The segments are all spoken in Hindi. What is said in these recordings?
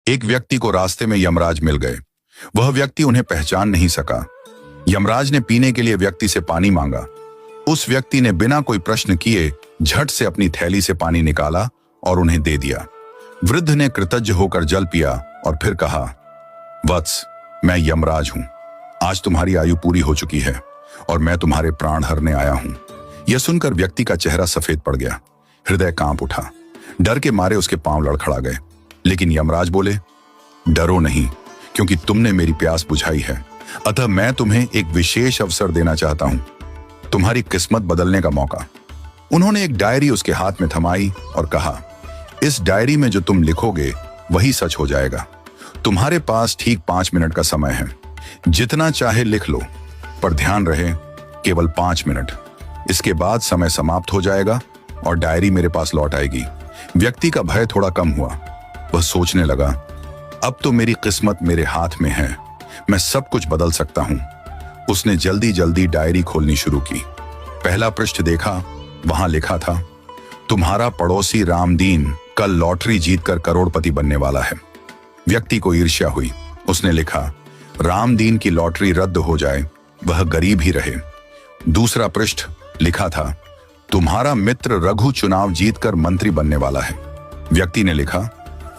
एक व्यक्ति को रास्ते में यमराज मिल गए। वह व्यक्ति उन्हें पहचान नहीं सका। यमराज ने पीने के लिए व्यक्ति से पानी मांगा। उस व्यक्ति ने बिना कोई प्रश्न किए झट से अपनी थैली से पानी निकाला और उन्हें दे दिया। वृद्ध ने कृतज्ञ होकर जल पिया और फिर कहा, वत्स, मैं यमराज हूं। आज तुम्हारी आयु पूरी हो चुकी है और मैं तुम्हारे प्राण हरने आया हूं। यह सुनकर व्यक्ति का चेहरा सफेद पड़ गया। हृदय कांप उठा। डर के मारे उसके पांव लड़खड़ा गए। लेकिन यमराज बोले, डरो नहीं, क्योंकि तुमने मेरी प्यास बुझाई है। अतः मैं तुम्हें एक विशेष अवसर देना चाहता हूं, तुम्हारी किस्मत बदलने का मौका। उन्होंने एक डायरी उसके हाथ में थमाई और कहा, इस डायरी में जो तुम लिखोगे वही सच हो जाएगा। तुम्हारे पास ठीक 5 मिनट का समय है। जितना चाहे लिख लो, पर ध्यान रहे केवल 5 मिनट। इसके बाद समय समाप्त हो जाएगा और डायरी मेरे पास लौट आएगी। व्यक्ति का भय थोड़ा कम हुआ। वह सोचने लगा, अब तो मेरी किस्मत मेरे हाथ में है, मैं सब कुछ बदल सकता हूं। उसने जल्दी जल्दी डायरी खोलनी शुरू की। पहला पृष्ठ देखा। वहां लिखा था, तुम्हारा पड़ोसी रामदीन कल लॉटरी जीतकर करोड़पति बनने वाला है। व्यक्ति को ईर्ष्या हुई। उसने लिखा, रामदीन की लॉटरी रद्द हो जाए, वह गरीब ही रहे। दूसरा पृष्ठ लिखा था, तुम्हारा मित्र रघु चुनाव जीतकर मंत्री बनने वाला है। व्यक्ति ने लिखा,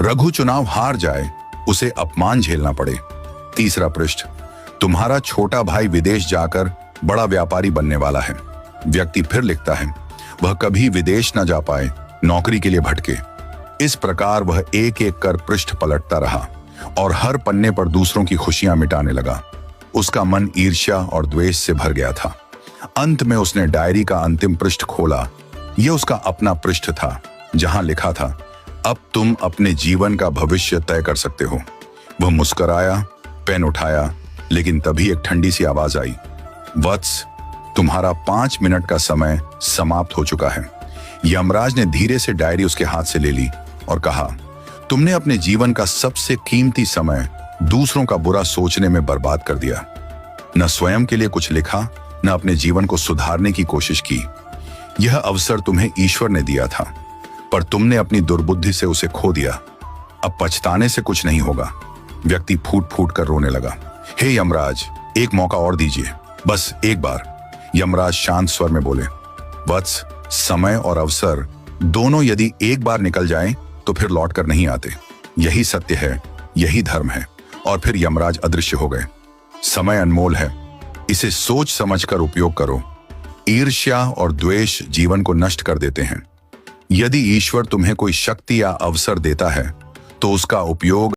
रघु चुनाव हार जाए, उसे अपमान झेलना पड़े। तीसरा पृष्ठ, तुम्हारा छोटा भाई विदेश जाकर बड़ा व्यापारी बनने वाला है। व्यक्ति फिर लिखता है, वह कभी विदेश न जा पाए, नौकरी के लिए भटके। इस प्रकार वह एक एक कर पृष्ठ पलटता रहा और हर पन्ने पर दूसरों की खुशियां मिटाने लगा। उसका मन ईर्ष्या और द्वेष से भर गया था। अंत में उसने डायरी का अंतिम पृष्ठ खोला। यह उसका अपना पृष्ठ था, जहां लिखा था, अब तुम अपने जीवन का भविष्य तय कर सकते हो। वह मुस्कुराया, पेन उठाया, लेकिन तभी एक ठंडी सी आवाज आई, वत्स, तुम्हारा 5 मिनट का समय समाप्त हो चुका है। यमराज ने धीरे से डायरी उसके हाथ से ले ली और कहा, तुमने अपने जीवन का सबसे कीमती समय दूसरों का बुरा सोचने में बर्बाद कर दिया। न स्वयं के लिए कुछ लिखा, न अपने जीवन को सुधारने की कोशिश की। यह अवसर तुम्हें ईश्वर ने दिया था, पर तुमने अपनी दुर्बुद्धि से उसे खो दिया। अब पछताने से कुछ नहीं होगा। व्यक्ति फूट फूट कर रोने लगा। हे यमराज, एक मौका और दीजिए, बस एक बार। यमराज शांत स्वर में बोले, वत्स, समय और अवसर दोनों यदि एक बार निकल जाएं, तो फिर लौट कर नहीं आते। यही सत्य है, यही धर्म है। और फिर यमराज अदृश्य हो गए। समय अनमोल है, इसे सोच समझकर उपयोग करो। ईर्ष्या और द्वेष जीवन को नष्ट कर देते हैं। यदि ईश्वर तुम्हें कोई शक्ति या अवसर देता है, तो उसका उपयोग